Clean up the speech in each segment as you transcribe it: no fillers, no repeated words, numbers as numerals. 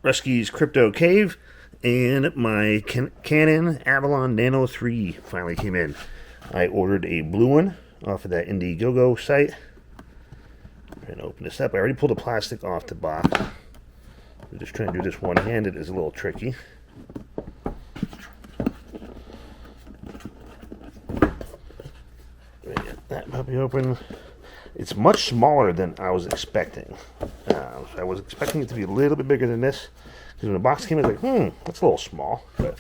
Rusty's Crypto Cave, and my Canaan Avalon Nano 3 finally came in. I ordered a blue one off of that Indiegogo site. I'm going to open this up. I already pulled the plastic off the box. I'm just trying to do this one-handed. It's a little tricky. Get that puppy open. It's much smaller than I was expecting. I was expecting it to be a little bit bigger than this. Because when the box came in, I was like, that's a little small. But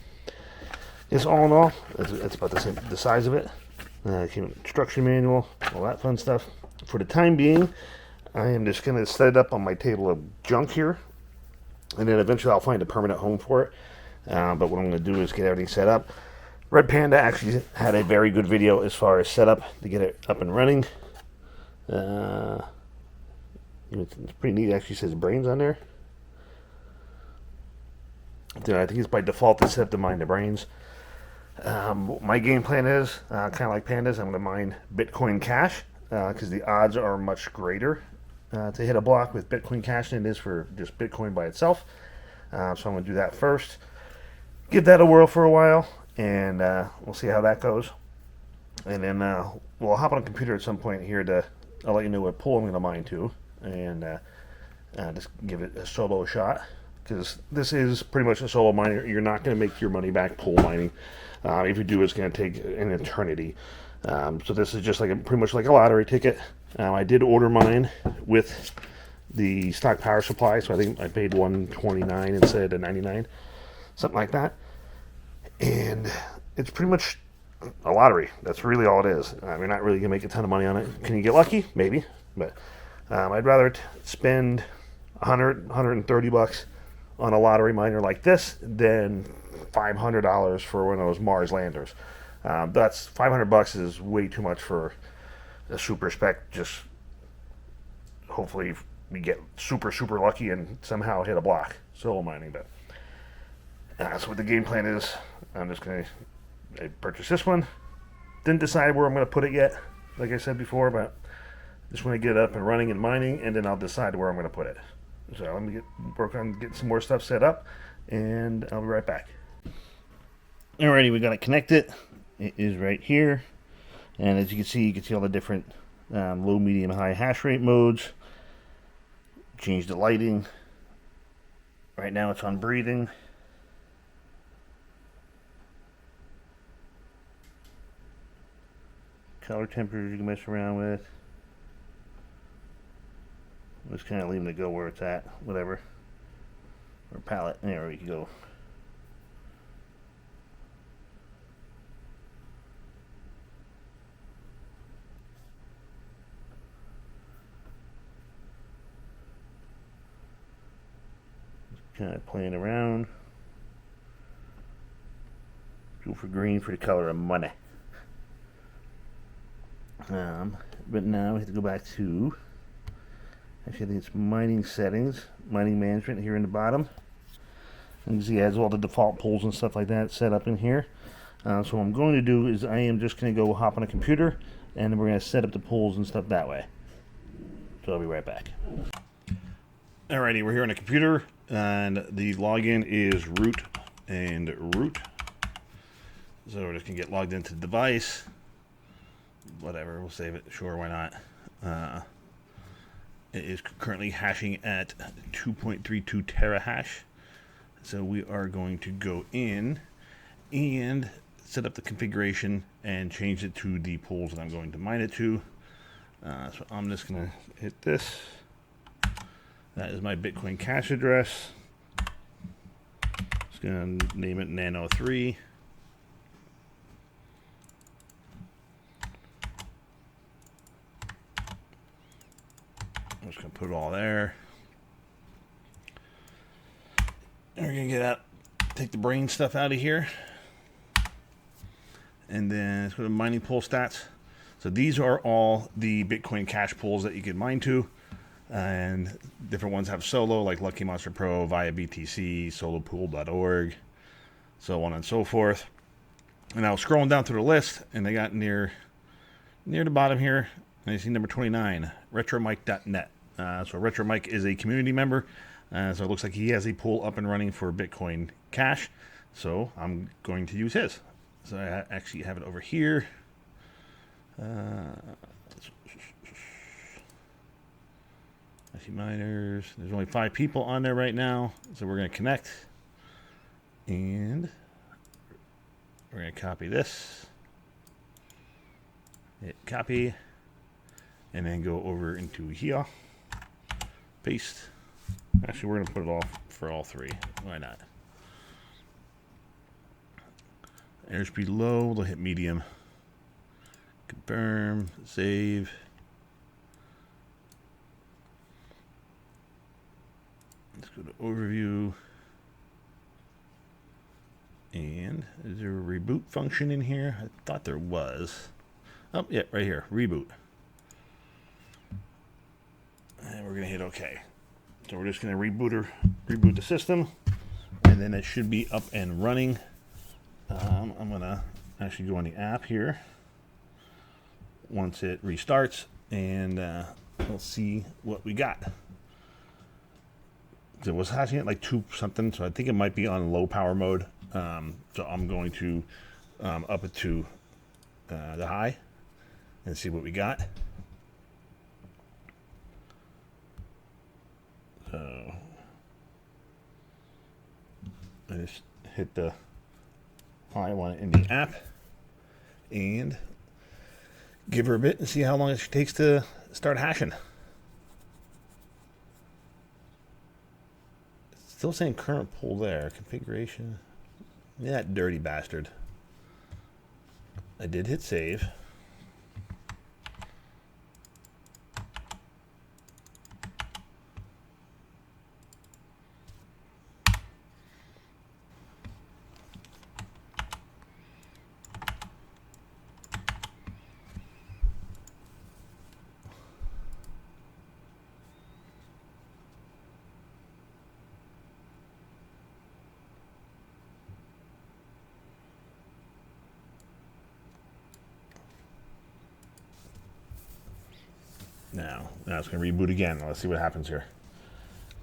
it's all in all, it's about the size of it. It came with instruction manual, all that fun stuff. For the time being, I am just going to set it up on my table of junk here. And then eventually I'll find a permanent home for it. But what I'm going to do is get everything set up. Red Panda actually had a very good video as far as setup to get it up and running. It's pretty neat. It actually says brains on there. I think it's by default to set up to mine the brains. My game plan is, kind of like Pandas, I'm going to mine Bitcoin Cash, because the odds are much greater to hit a block with Bitcoin Cash than it is for just Bitcoin by itself. So I'm going to do that first. Give that a whirl for a while, and we'll see how that goes. And then we'll hop on a computer at some point here to I'll let you know what pool I'm going to mine to, and just give it a solo shot, because this is pretty much a solo miner. You're not going to make your money back pool mining. If you do, it's going to take an eternity. So this is just like pretty much like a lottery ticket. I did order mine with the stock power supply, so I think I paid $129 instead of $99, something like that. And it's pretty much a lottery. That's really all it is. You're not really gonna make a ton of money on it. Can you get lucky? Maybe, but I'd rather spend $130 on a lottery miner like this than $500 for one of those Mars landers. That's $500 is way too much for a super spec. Just hopefully we get super lucky and somehow hit a block solo mining. But that's what the game plan is. I'm just gonna purchase this one. Didn't decide where I'm going to put it yet, like I said before, but just want to get it up and running and mining, and then I'll decide where I'm going to put it. So let me work on getting some more stuff set up, and I'll be right back. Alrighty, we got it connected. It is right here, and as you can see all the different low, medium, high hash rate modes. Change the lighting. Right now it's on breathing. Color temperatures you can mess around with. Just kind of leave them to go where it's at, whatever. Or palette, there we go. Just kind of playing around. Go for green for the color of money. But now we have to go back to, actually I think it's mining settings, mining management here in the bottom. And you see it has all the default pools and stuff like that set up in here. So what I'm going to do is I am just going to go hop on a computer, and then we're going to set up the pools and stuff that way. So I'll be right back. Alrighty, we're here on a computer, and the login is root and root. So we're just going to get logged into the device. Whatever, we'll save it. Sure, why not? It is currently hashing at 2.32 terahash. So we are going to go in and set up the configuration and change it to the pools that I'm going to mine it to. So I'm just going to hit this. That is my Bitcoin Cash address. Just going to name it Nano 3. I'm just going to put it all there. And we're going to get out, take the brain stuff out of here. And then let's go to mining pool stats. So these are all the Bitcoin Cash pools that you can mine to. And different ones have solo, like Lucky Monster Pro, via BTC, solopool.org, so on and so forth. And I was scrolling down through the list, and they got near the bottom here, and I see number 29, retromike.net. So Retromike is a community member. So it looks like he has a pool up and running for Bitcoin Cash. So I'm going to use his. So I actually have it over here. I see miners. There's only 5 people on there right now. So we're going to connect. And we're going to copy this. Hit copy. And then go over into here. Paste. Actually, we're going to put it all for all 3. Why not? Airspeed low. We'll hit medium. Confirm. Save. Let's go to overview. And is there a reboot function in here? I thought there was. Oh, yeah, right here. Reboot. And we're going to hit OK. So we're just going to reboot the system. And then it should be up and running. I'm going to actually go on the app here once it restarts. And we'll see what we got. It was hashing at like 2 something, so I think it might be on low power mode. So I'm going to up it to the high and see what we got. So I just hit the high one in the app and give her a bit and see how long it takes to start hashing. Still saying current pool there. Configuration. Yeah, that dirty bastard. I did hit save. Now it's going to reboot again. Let's see what happens here.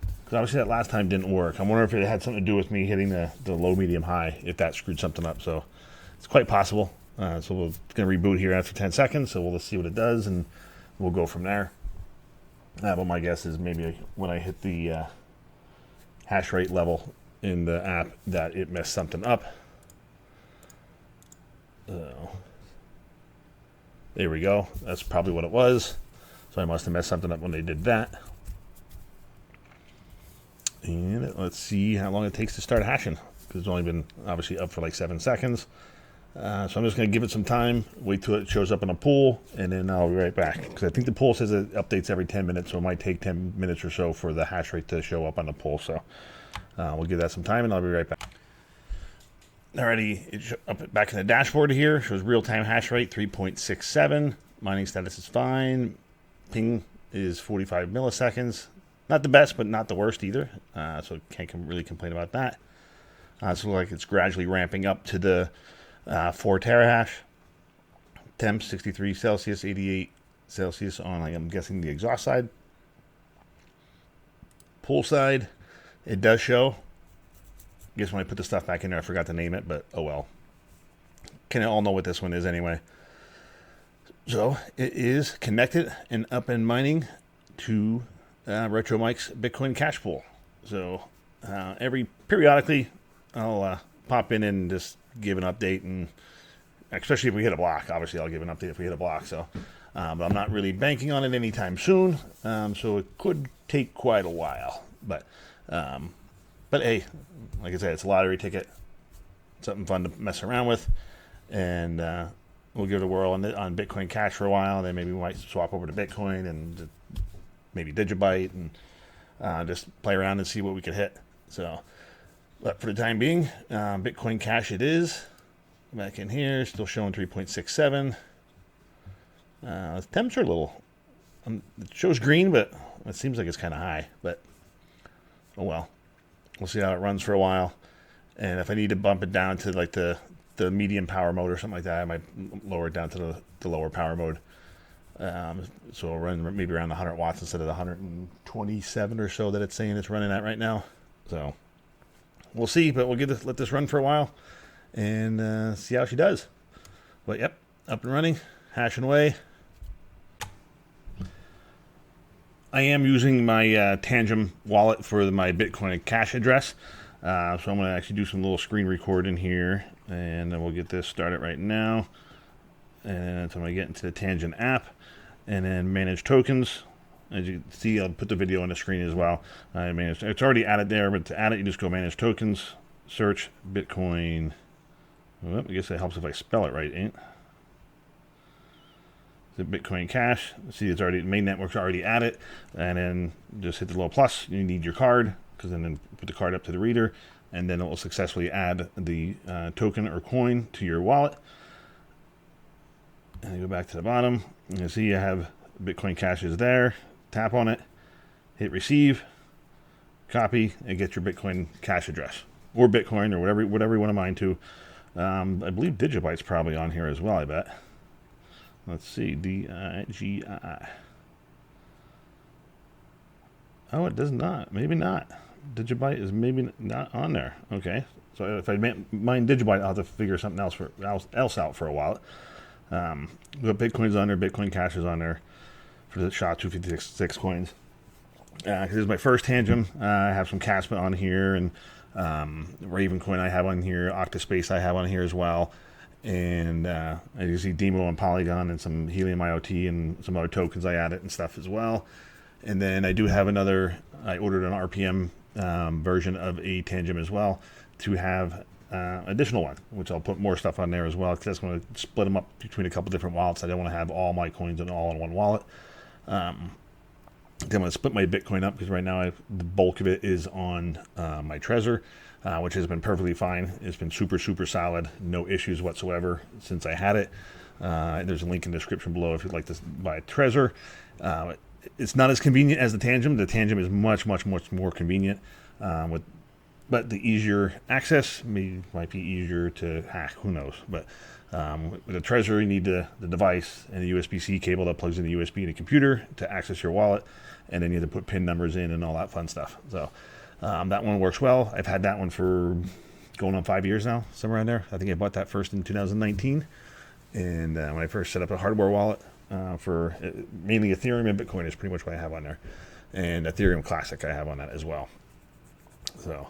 Because obviously that last time didn't work. I'm wondering if it had something to do with me hitting the low, medium, high, if that screwed something up. So it's quite possible. So we're going to reboot here after 10 seconds. So we'll just see what it does, and we'll go from there. But my guess is maybe when I hit the hash rate level in the app that it messed something up. So there we go. That's probably what it was. So I must have messed something up when they did that. And let's see how long it takes to start hashing. Because it's only been obviously up for like 7 seconds. So I'm just going to give it some time, wait till it shows up in a pool, and then I'll be right back. Because I think the pool says it updates every 10 minutes, so it might take 10 minutes or so for the hash rate to show up on the pool. So we'll give that some time, and I'll be right back. Alrighty, it's up back in the dashboard here. Shows real-time hash rate 3.67. Mining status is fine. Ping is 45 milliseconds. Not the best, but not the worst either. So can't really complain about that. So like it's gradually ramping up to the 4 terahash. Temp 63 Celsius, 88 Celsius on, like, I'm guessing, the exhaust side. Pool side, it does show. I guess when I put the stuff back in there, I forgot to name it, but oh well. Can all know what this one is anyway. So it is connected and up and mining to Retro Mike's Bitcoin Cash Pool. So periodically, I'll pop in and just give an update, and especially if we hit a block. Obviously, I'll give an update if we hit a block. So, but I'm not really banking on it anytime soon. So it could take quite a while. But hey, like I said, it's a lottery ticket. Something fun to mess around with, and we'll give it a whirl on Bitcoin Cash for a while. Then maybe we might swap over to Bitcoin and maybe Digibyte and just play around and see what we could hit. So, but for the time being, Bitcoin Cash it is. Back in here, still showing 3.67. The temps are a little. It shows green, but it seems like it's kind of high. But oh well, we'll see how it runs for a while. And if I need to bump it down to like the medium power mode or something like that, I might lower it down to the lower power mode. So it'll run maybe around 100 watts instead of the 127 or so that it's saying it's running at right now. So we'll see, but we'll let this run for a while and see how she does. But yep, up and running, hashing away. I am using my Tangent wallet for my Bitcoin Cash address. So I'm going to actually do some little screen recording here, and then we'll get this started right now. And so I'm going to get into the Tangent app, and then manage tokens. As you can see, I'll put the video on the screen as well. It's already added there, but to add it, you just go manage tokens, search Bitcoin. Well, I guess it helps if I spell it right, ain't it? The Bitcoin Cash. See, it's already, main network's already at it, and then just hit the little plus. You need your card, because then put the card up to the reader, and then it will successfully add the token or coin to your wallet. And you go back to the bottom, and you see you have Bitcoin Cash is there. Tap on it, hit receive, copy, and get your Bitcoin Cash address or Bitcoin or whatever you want to mine to. I believe Digibyte's probably on here as well. I bet. Let's see, Digii. Oh, it does not. Maybe not. Digibyte is maybe not on there. Okay, so if I mine Digibyte, I'll have to figure something else out for a while. But Bitcoin's on there. Bitcoin Cash is on there for the SHA-256 coins. This is my first Tangent. I have some Caspa on here, and Raven Coin I have on here. Octaspace I have on here as well. And as you see, DIMO and Polygon and some Helium IoT and some other tokens I added and stuff as well. And then I do have another, I ordered an RPM version of a Tangent as well to have additional one, which I'll put more stuff on there as well, because that's going to split them up between a couple different wallets. I don't want to have all my coins all in one wallet. I'm going to split my Bitcoin up, because right now the bulk of it is on my Trezor, which has been perfectly fine. It's been super, super solid. No issues whatsoever since I had it. There's a link in the description below if you'd like to buy a Trezor. It's not as convenient as the Tangent. The Tangent is much, much, much more convenient. But the easier access might be easier to hack. Who knows? But with the Trezor, you need the device and the USB-C cable that plugs in the USB in the computer to access your wallet. And then you have to put PIN numbers in and all that fun stuff. So that one works well. I've had that one for going on 5 years now, somewhere around there. I think I bought that first in 2019. And when I first set up a hardware wallet for mainly Ethereum and Bitcoin is pretty much what I have on there. And Ethereum Classic I have on that as well. So,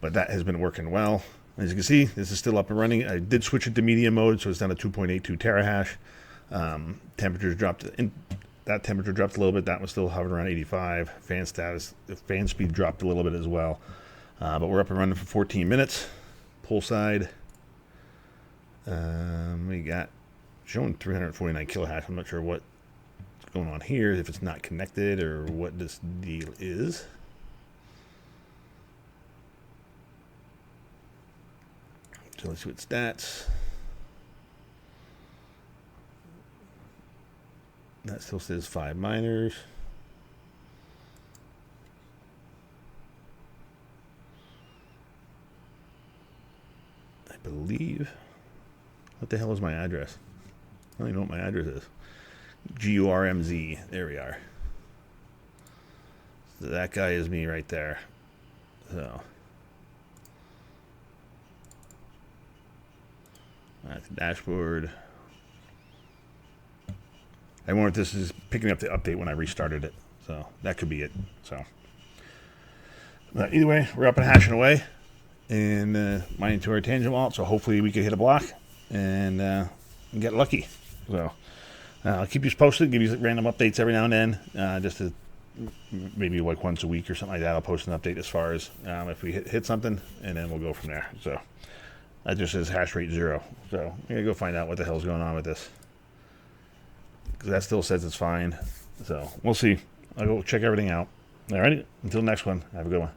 but that has been working well. As you can see, this is still up and running. I did switch it to medium mode, so it's down to 2.82 terahash. Temperatures dropped. That temperature dropped a little bit. That was still hovering around 85. Fan speed dropped a little bit as well. But we're up and running for 14 minutes. Pull side. We got showing 349 kilohash. I'm not sure what's going on here, if it's not connected or what this deal is. So let's see what stats. That still says 5 miners. I believe. What the hell is my address? I don't even know what my address is. GURMZ. There we are. So that guy is me right there. So. That's the dashboard. I wonder if this is picking up the update when I restarted it. So that could be it. So, but either way, we're up and hashing away and mining to our Tangent wallet. So hopefully we can hit a block and get lucky. So I'll keep you posted, give you random updates every now and then, just to maybe like once a week or something like that. I'll post an update as far as if we hit something, and then we'll go from there. So that just says hash rate 0. So I'm gonna go find out what the hell's going on with this, because that still says it's fine. So we'll see. I'll go check everything out. All right. Until next one. Have a good one.